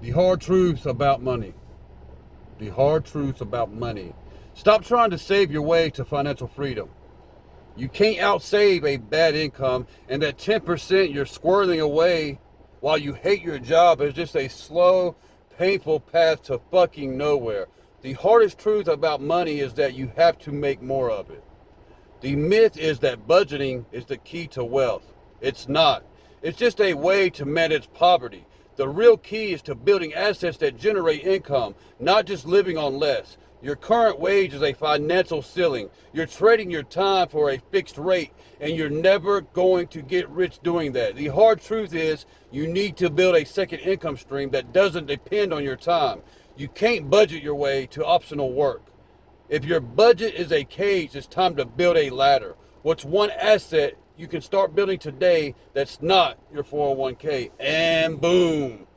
The hard truth about money. The hard truth about money. Stop trying to save your way to financial freedom. You can't outsave a bad income, and that 10% you're squirreling away while you hate your job is just a slow, painful path to fucking nowhere. The hardest truth about money is that you have to make more of it. The myth is that budgeting is the key to wealth. It's not. It's just a way to manage poverty. The real key is to building assets that generate income, not just living on less. Your current wage is a financial ceiling. You're trading your time for a fixed rate, and you're never going to get rich doing that. The hard truth is you need to build a second income stream that doesn't depend on your time. You can't budget your way to optional work. If your budget is a cage, it's time to build a ladder. What's one asset you can start building today that's not your 401k? And boom.